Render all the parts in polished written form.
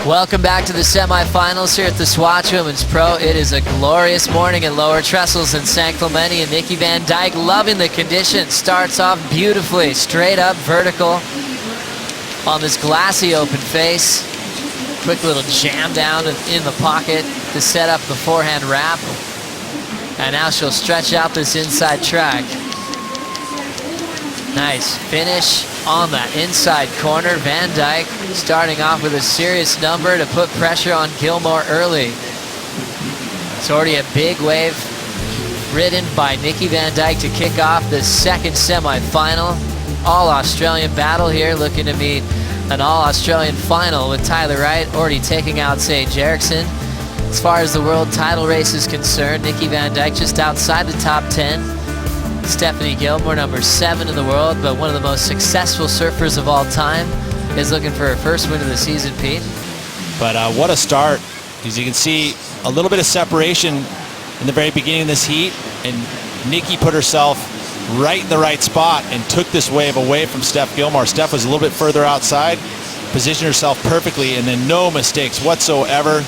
Welcome back to the semifinals here at the Swatch Women's Pro. It is a glorious morning at lower trestles in San Clemente, and Nikki Van Dijk loving the conditions. Starts off beautifully, straight up vertical on this glassy open face. Quick little jam down in the pocket to set up the forehand wrap. And now she'll stretch out this inside track. Nice finish on that inside corner. Van Dijk starting off with a serious number to put pressure on Gilmore early. It's already a big wave ridden by Nikki Van Dijk to kick off the second semifinal. All Australian battle here, looking to meet an all Australian final with Tyler Wright already taking out Sage Eriksson. As far as the world title race is concerned, Nikki Van Dijk just outside the top 10. Stephanie Gilmore, number 7 in the world, but one of the most successful surfers of all time, is looking for her first win of the season, Pete. But what a start. As you can see, a little bit of separation in the very beginning of this heat, and Nikki put herself right in the right spot and took this wave away from Steph Gilmore. Steph was a little bit further outside, positioned herself perfectly, and then no mistakes whatsoever.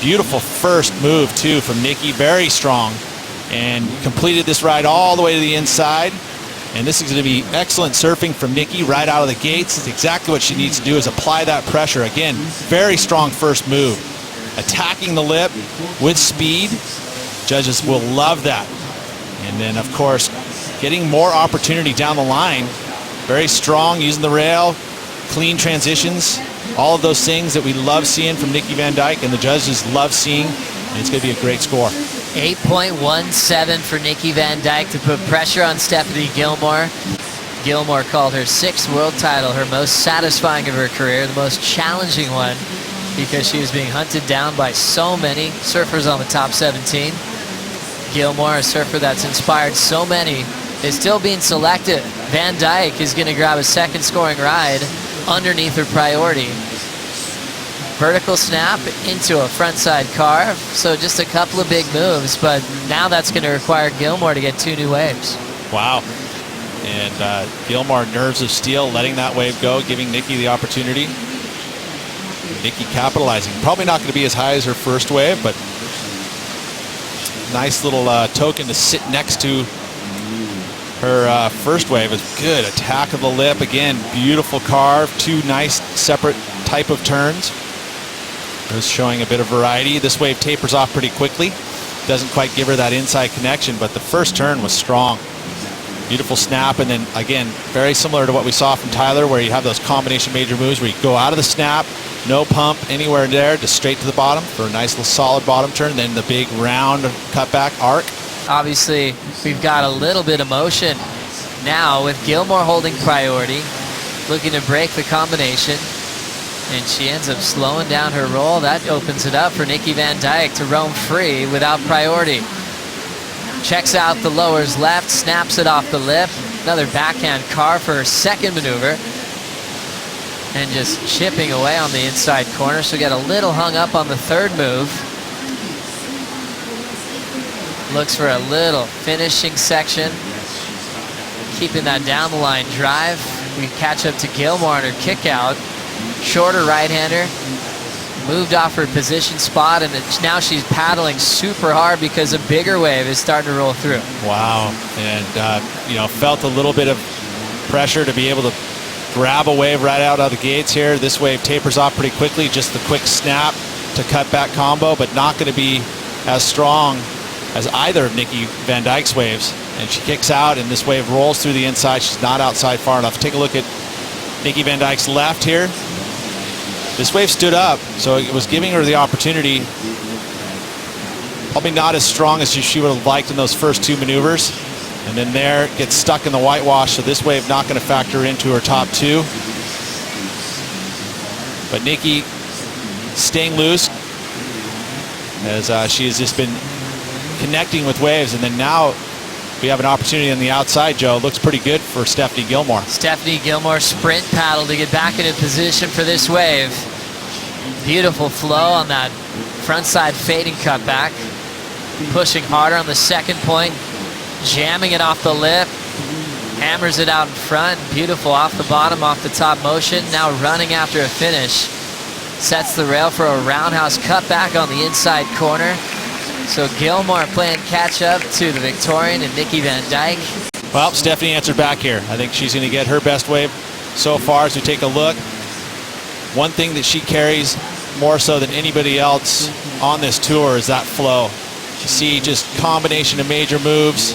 Beautiful first move, too, from Nikki. Very strong. And completed this ride all the way to the inside. And this is going to be excellent surfing from Nikki right out of the gates. It's exactly what she needs to do, is apply that pressure. Again, very strong first move. Attacking the lip with speed. Judges will love that. And then, of course, getting more opportunity down the line. Very strong, using the rail, clean transitions. All of those things that we love seeing from Nikki Van Dijk and the judges love seeing. And it's going to be a great score. 8.17 for Nikki Van Dijk to put pressure on Stephanie Gilmore. Gilmore called her 6th world title her most satisfying of her career, the most challenging one, because she was being hunted down by so many surfers on the top 17. Gilmore, a surfer that's inspired so many, is still being selected. Van Dijk is going to grab a second scoring ride underneath her priority. Vertical snap into a frontside carve, so just a couple of big moves, but now that's going to require Gilmore to get 2 new waves. Wow. And Gilmore, nerves of steel, letting that wave go, giving Nikki the opportunity. Nikki capitalizing. Probably not going to be as high as her first wave, but nice little token to sit next to her first wave. Is good. Attack of the lip. Again, beautiful carve. 2 nice separate type of turns. Is showing a bit of variety. This wave tapers off pretty quickly. Doesn't quite give her that inside connection, but the first turn was strong. Beautiful snap, and then again, very similar to what we saw from Tyler, where you have those combination major moves where you go out of the snap, no pump anywhere there, just straight to the bottom for a nice little solid bottom turn, then the big round cutback arc. Obviously, we've got a little bit of motion now with Gilmore holding priority, looking to break the combination. And she ends up slowing down her roll. That opens it up for Nikki Van Dijk to roam free without priority. Checks out the lowers left, snaps it off the lip. Another backhand carve for her second maneuver. And just chipping away on the inside corner. She'll get a little hung up on the third move. Looks for a little finishing section. Keeping that down the line drive. We catch up to Gilmore on her kick out. Shorter right-hander, moved off her position spot, and now she's paddling super hard because a bigger wave is starting to roll through. Wow, and felt a little bit of pressure to be able to grab a wave right out of the gates here. This wave tapers off pretty quickly, just the quick snap to cut back combo, but not going to be as strong as either of Nikki Van Dijk's waves. And she kicks out, and this wave rolls through the inside. She's not outside far enough. Take a look at Nikki Van Dijk's left here. This wave stood up, so it was giving her the opportunity. Probably not as strong as she would have liked in those first 2 maneuvers. And then there, gets stuck in the whitewash, so this wave not going to factor into her top 2. But Nikki staying loose as she has just been connecting with waves. And then now we have an opportunity on the outside, Joe. Looks pretty good for Stephanie Gilmore. Stephanie Gilmore sprint paddle to get back into position for this wave. Beautiful flow on that frontside fading cutback. Pushing harder on the second point. Jamming it off the lip. Hammers it out in front. Beautiful off the bottom, off the top motion. Now running after a finish. sets the rail for a roundhouse cutback on the inside corner. So Gilmore playing catch up to the Victorian and Nikki Van Dijk. Well, Stephanie answered back here. I think she's going to get her best wave so far as we take a look. One thing that she carries more so than anybody else on this tour is that flow. You see just combination of major moves.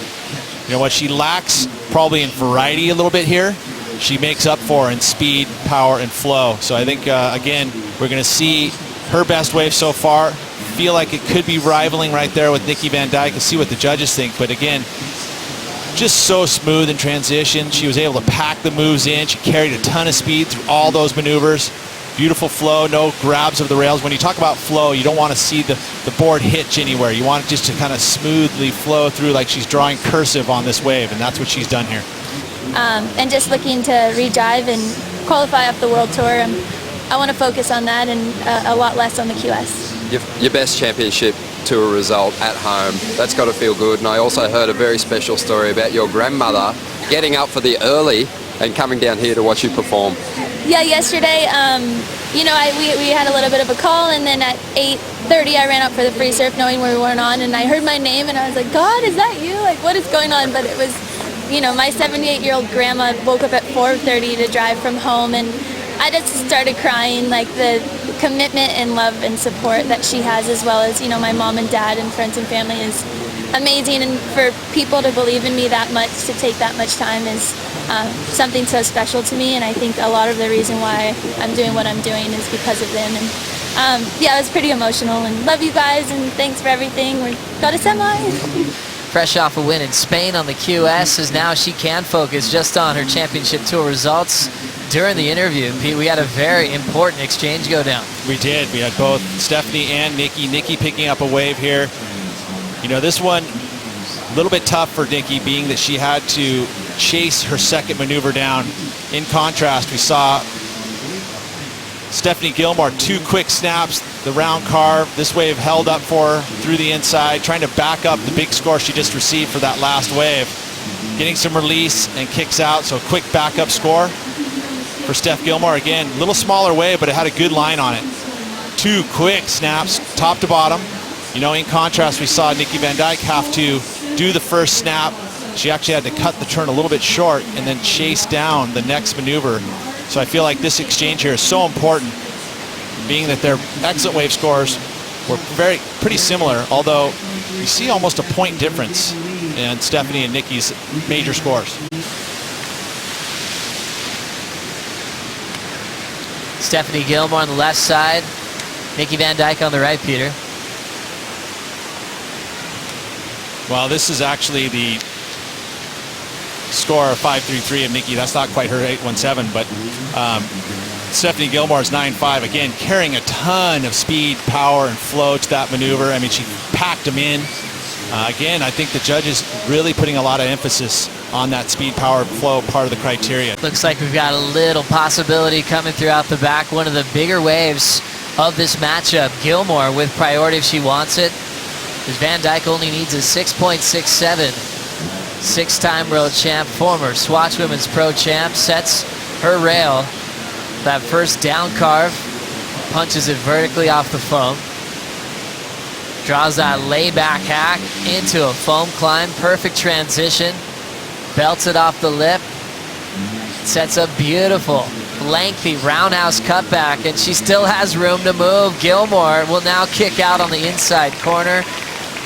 You know what she lacks probably in variety a little bit here, she makes up for in speed, power, and flow. So I think, again, we're going to see her best wave so far. Feel like it could be rivaling right there with Nikki Van Dijk. We'll see what the judges think. But again, just so smooth in transition. She was able to pack the moves in. She carried a ton of speed through all those maneuvers. Beautiful flow, no grabs of the rails. When you talk about flow, you don't want to see the board hitch anywhere. You want it just to kind of smoothly flow through like she's drawing cursive on this wave, and that's what she's done here. And just looking to redrive and qualify up the World Tour. I want to focus on that and a lot less on the QS. Your best championship tour result at home, that's got to feel good. And I also heard a very special story about your grandmother getting up for the early and coming down here to watch you perform. Yeah, yesterday, you know, we had a little bit of a call, and then at 8:30 I ran up for the free surf knowing we weren't on, and I heard my name and I was like, God, is that you? Like, what is going on? But it was, you know, my 78-year-old grandma woke up at 4:30 to drive from home, and I just started crying, like the commitment and love and support that she has, as well as, you know, my mom and dad and friends and family is amazing. And for people to believe in me that much, to take that much time is something so special to me. And I think a lot of the reason why I'm doing what I'm doing is because of them. And yeah, it was pretty emotional, and love you guys and thanks for everything. We got a semi. Fresh off a win in Spain on the QS, as now she can focus just on her championship tour results. During the interview, Pete, we had a very important exchange go down. We did. We had both Stephanie and Nikki. Nikki picking up a wave here. You know, this one, a little bit tough for Nikki, being that she had to chase her second maneuver down. In contrast, we saw Stephanie Gilmore, 2 quick snaps, the round carve. This wave held up for her through the inside, trying to back up the big score she just received for that last wave. Getting some release and kicks out, so quick backup score for Steph Gilmore. Again, a little smaller wave, but it had a good line on it. 2 quick snaps, top to bottom. You know, in contrast, we saw Nikki Van Dijk have to do the first snap. She actually had to cut the turn a little bit short and then chase down the next maneuver. So I feel like this exchange here is so important, being that their exit wave scores were pretty similar, although you see almost a point difference in Stephanie and Nikki's major scores. Stephanie Gilmore on the left side, Nikki Van Dijk on the right, Peter. Well, this is actually the score of 5.33 of Nikki. That's not quite her 8.17, but Stephanie Gilmore's 9.5. Again, carrying a ton of speed, power, and flow to that maneuver. I mean, she packed them in. Again, I think the judges really putting a lot of emphasis on that speed, power, flow part of the criteria. Looks like we've got a little possibility coming throughout the back. One of the bigger waves of this matchup. Gilmore with priority if she wants it, because Van Dijk only needs a 6.67. 6-time world champ, former Swatch Women's Pro champ, sets her rail. That first down carve, punches it vertically off the foam. Draws that layback hack into a foam climb. Perfect transition. Belts it off the lip. Sets up beautiful, lengthy roundhouse cutback, and she still has room to move. Gilmore will now kick out on the inside corner.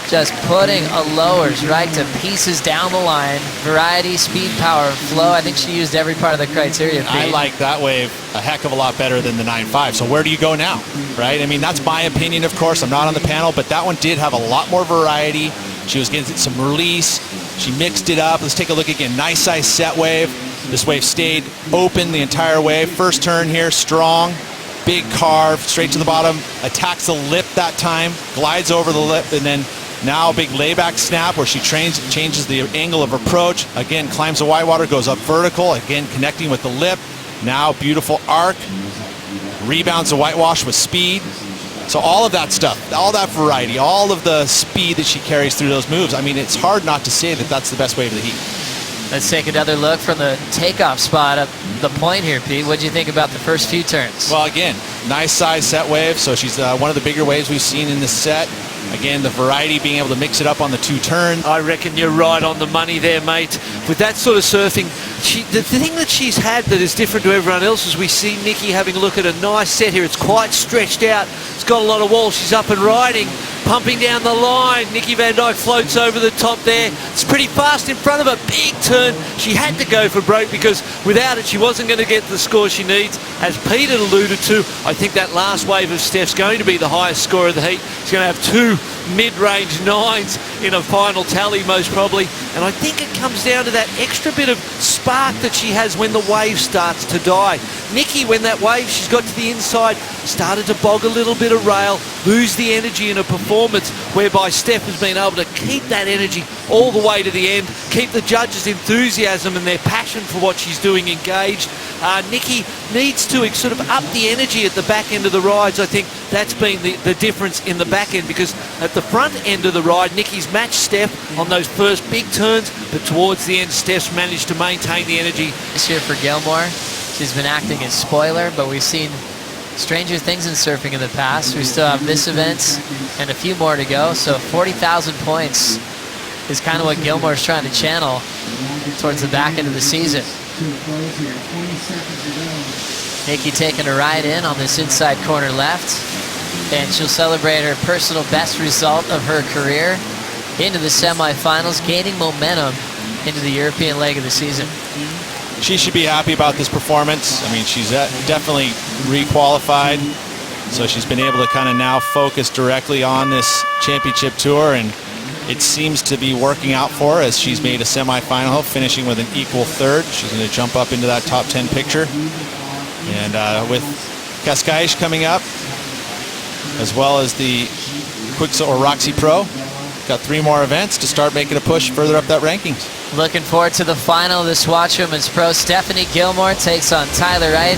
Just putting a lowers right to pieces down the line. Variety, speed, power, flow. I think she used every part of the criteria. I like that wave a heck of a lot better than the 9.5. So where do you go now, right? I mean, that's my opinion, of course. I'm not on the panel, but that one did have a lot more variety. She was getting some release. She mixed it up. Let's take a look again. Nice size set wave. This wave stayed open the entire wave. First turn here, strong. Big carve, straight to the bottom. Attacks the lip that time. Glides over the lip, and then now a big layback snap where she changes the angle of approach. Again, climbs the whitewater, goes up vertical. Again, connecting with the lip. Now beautiful arc. Rebounds the whitewash with speed. So all of that stuff, all that variety, all of the speed that she carries through those moves. I mean, it's hard not to say that that's the best wave of the heat. Let's take another look from the takeoff spot up the point here, Pete. What do you think about the first few turns? Well, again, nice size set wave. So she's one of the bigger waves we've seen in this set. Again, the variety, being able to mix it up on the 2 turns. I reckon you're right on the money there, mate. With that sort of surfing, the thing that she's had that is different to everyone else is we see Nikki having a look at a nice set here. It's quite stretched out. It's got a lot of wall. She's up and riding, pumping down the line. Nikki Van Dijk floats over the top there. It's pretty fast in front of a big turn. She had to go for broke because without it, she wasn't going to get the score she needs. As Pete had alluded to, I think that last wave of Steph's going to be the highest score of the heat. She's going to have 2 mid-range 9s in a final tally most probably, and I think it comes down to that extra bit of spark that she has when the wave starts to die. Nikki, when that wave she's got to the inside started to bog a little bit of rail, lose the energy in her performance, whereby Steph has been able to keep that energy all the way to the end, keep the judges' enthusiasm and their passion for what she's doing engaged. Nikki needs to sort of up the energy at the back end of the rides. I think that's been the difference in the back end, because at the front end of the ride, Nikki's matched Steph on those first big turns, but towards the end, Steph's managed to maintain the energy. This year for Gilmore, she's been acting as spoiler, but we've seen stranger things in surfing in the past. We still have this event and a few more to go, so 40,000 points is kind of what Gilmore's trying to channel towards the back end of the season. Nikki taking a ride in on this inside corner left, and she'll celebrate her personal best result of her career into the semifinals, gaining momentum into the European leg of the season. She should be happy about this performance. I mean, she's definitely re-qualified, so she's been able to kind of now focus directly on this championship tour, and it seems to be working out for her as she's made a semifinal, finishing with an equal 3rd. She's going to jump up into that top 10 picture. And with Cascais coming up, as well as the Quixo or Roxy Pro, got 3 more events to start making a push further up that rankings. Looking forward to the final of the Swatch Women's Pro. Stephanie Gilmore takes on Tyler Wright.